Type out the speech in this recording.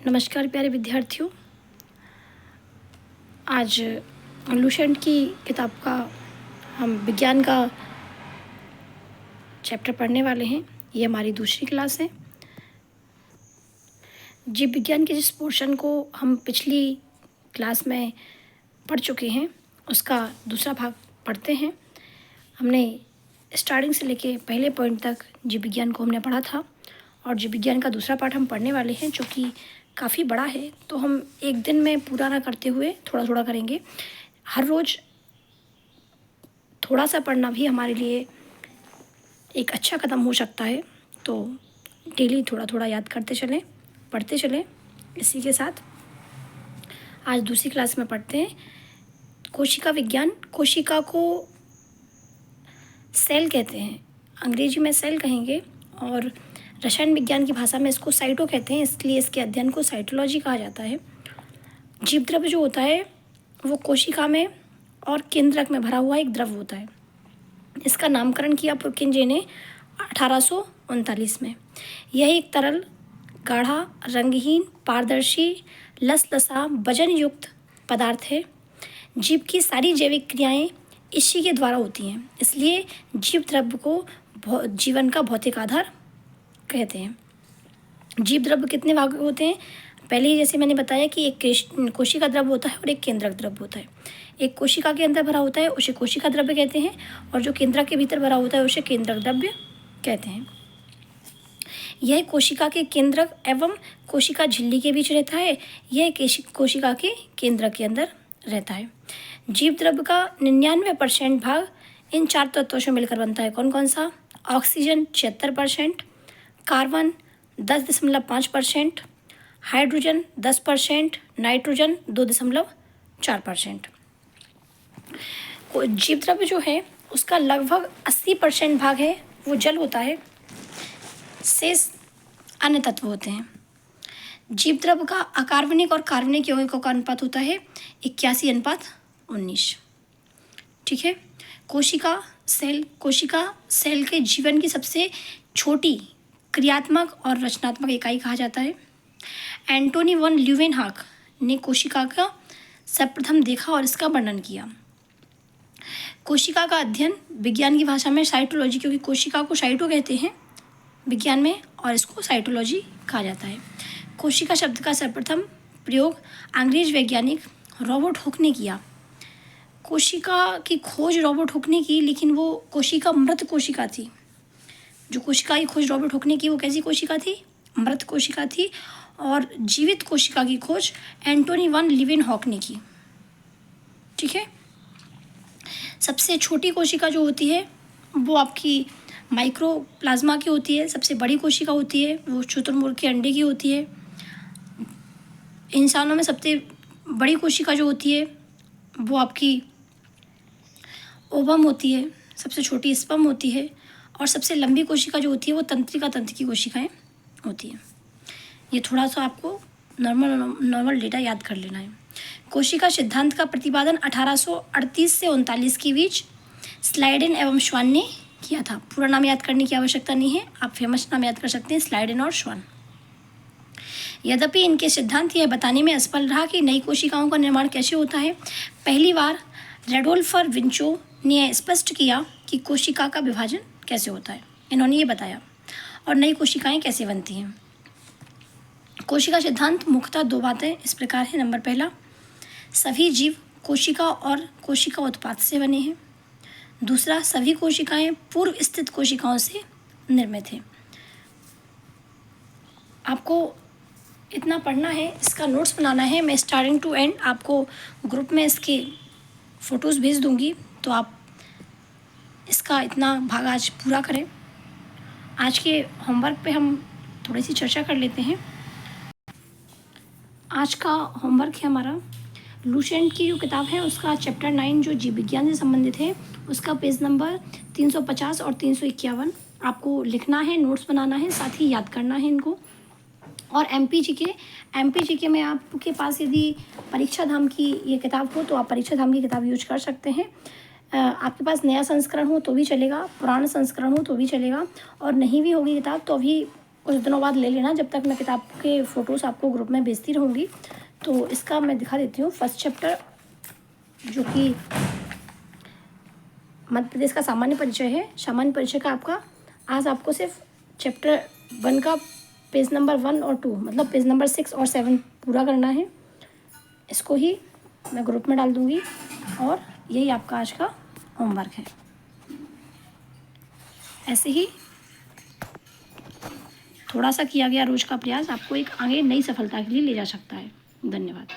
नमस्कार प्यारे विद्यार्थियों। आज लुसेंट की किताब का हम विज्ञान का चैप्टर पढ़ने वाले हैं। ये हमारी दूसरी क्लास है। जीव विज्ञान के जिस पोर्शन को हम पिछली क्लास में पढ़ चुके हैं उसका दूसरा भाग पढ़ते हैं। हमने स्टार्टिंग से लेके पहले पॉइंट तक जीव विज्ञान को हमने पढ़ा था और जीव विज्ञान का दूसरा पार्ट हम पढ़ने वाले हैं जो कि काफ़ी बड़ा है, तो हम एक दिन में पूरा ना करते हुए थोड़ा थोड़ा करेंगे। हर रोज़ थोड़ा सा पढ़ना भी हमारे लिए एक अच्छा कदम हो सकता है, तो डेली थोड़ा थोड़ा याद करते चलें, पढ़ते चलें। इसी के साथ आज दूसरी क्लास में पढ़ते हैं कोशिका विज्ञान। कोशिका को सेल कहते हैं, अंग्रेजी में सेल कहेंगे और रसायन विज्ञान की भाषा में इसको साइटो कहते हैं, इसलिए इसके अध्ययन को साइटोलॉजी कहा जाता है। जीवद्रव्य जो होता है वो कोशिका में और केंद्रक में भरा हुआ एक द्रव्य होता है। इसका नामकरण किया पुरकिंजे ने 1839 में। यह एक तरल, गाढ़ा, रंगहीन, पारदर्शी, लसलसा, वजन युक्त पदार्थ है। जीव की सारी जैविक क्रियाएं इसी के द्वारा होती हैं, इसलिए जीव द्रव्य को जीवन का भौतिक आधार कहते हैं। जीव द्रव्य कितने भाग होते हैं? पहले ही जैसे मैंने बताया कि एक कोशिका द्रव्य होता है और एक केंद्रक द्रव्य होता है। एक कोशिका के अंदर भरा होता है उसे कोशिका द्रव्य कहते हैं और जो केंद्रक के भीतर भरा होता है उसे केंद्रक द्रव्य कहते हैं। यह कोशिका के केंद्रक एवं कोशिका झिल्ली के बीच रहता है। यह कोशिका के केंद्रक के अंदर रहता है। जीव द्रव्य का 99% भाग इन 4 तत्वों से मिलकर बनता है। कौन कौन सा? Oxygen 76%, carbon 10.5%, hydrogen 10%, nitrogen 2.4%। जीव द्रव्य जो है उसका लगभग 80% भाग है वो जल होता है, शेष अन्य तत्व होते हैं। जीव द्रव्य का अकार्बनिक और कार्बनिक यौगिकों का अनुपात होता है 81:19। ठीक है। कोशिका सेल के जीवन की सबसे छोटी क्रियात्मक और रचनात्मक इकाई कहा जाता है। एंटोनी वन ल्यूवेनहॉक ने कोशिका का सर्वप्रथम देखा और इसका वर्णन किया। कोशिका का अध्ययन विज्ञान की भाषा में साइटोलॉजी, क्योंकि कोशिका को साइटो कहते हैं विज्ञान में और इसको साइटोलॉजी कहा जाता है। कोशिका शब्द का सर्वप्रथम प्रयोग अंग्रेज वैज्ञानिक रॉबर्ट हुक ने किया। कोशिका की खोज रॉबर्ट हुक ने की, लेकिन वो कोशिका मृत कोशिका थी। जो कोशिका की खोज रॉबर्ट हुक ने की वो कैसी कोशिका थी? मृत कोशिका थी। और जीवित कोशिका की खोज एंटोनी वन ल्यूवेनहॉक ने की। ठीक है। सबसे छोटी कोशिका जो होती है वो आपकी माइक्रोप्लाज्मा की होती है। सबसे बड़ी कोशिका होती है वो शुतुरमुर्ग के अंडे की होती है। इंसानों में सबसे बड़ी कोशिका जो होती है वो आपकी ओवम होती है, सबसे छोटी स्पर्म होती है और सबसे लंबी कोशिका जो होती है वो तंत्रिका तंत्र की कोशिकाएं होती हैं। ये थोड़ा सा आपको नॉर्मल डेटा याद कर लेना है। कोशिका सिद्धांत का प्रतिपादन 1838 से 39 के बीच स्लाइडेन एवं श्वान ने किया था। पूरा नाम याद करने की आवश्यकता नहीं है, आप फेमस नाम याद कर सकते हैं, स्लाइडेन और श्वान। यद्यपि इनके सिद्धांत यह बताने में असफल रहा कि नई कोशिकाओं का निर्माण कैसे होता है। पहली बार रेडोल्फ विंचो ने स्पष्ट किया कि कोशिका का विभाजन कैसे होता है। इन्होंने ये बताया और नई कोशिकाएं कैसे बनती हैं। कोशिका सिद्धांत मुख्यतः 2 बातें इस प्रकार है। नंबर पहला, सभी जीव कोशिका और कोशिका उत्पाद से बने हैं। दूसरा, सभी कोशिकाएं पूर्व स्थित कोशिकाओं से निर्मित हैं। आपको इतना पढ़ना है, इसका नोट्स बनाना है। मैं स्टार्टिंग टू एंड आपको ग्रुप में इसके फ़ोटोज़ भेज दूंगी, तो आप इसका इतना भाग आज पूरा करें। आज के होमवर्क पे हम थोड़ी सी चर्चा कर लेते हैं। आज का होमवर्क है हमारा लुसेंट की जो किताब है उसका चैप्टर 9 जो जीव विज्ञान से संबंधित है उसका पेज नंबर 350 और 351 आपको लिखना है, नोट्स बनाना है, साथ ही याद करना है इनको। और एमपीजीके में आपके पास यदि परीक्षा धाम की ये किताब हो तो आप परीक्षा धाम की किताब यूज कर सकते हैं। आपके पास नया संस्करण हो तो भी चलेगा, पुराना संस्करण हो तो भी चलेगा, और नहीं भी होगी किताब तो अभी कुछ दिनों बाद ले लेना, जब तक मैं किताब के फ़ोटोज़ आपको ग्रुप में भेजती रहूँगी। तो इसका मैं दिखा देती हूँ फर्स्ट चैप्टर, जो कि मध्य प्रदेश का सामान्य परिचय है। सामान्य परिचय का आपका आज आपको सिर्फ चैप्टर 1 का पेज नंबर 1 और 2, मतलब पेज नंबर 6 और 7 पूरा करना है। इसको ही मैं ग्रुप में डाल दूँगी और यही आपका आज का होमवर्क है। ऐसे ही थोड़ा सा किया गया रोज़ का प्रयास आपको एक आगे नई सफलता के लिए ले जा सकता है। धन्यवाद।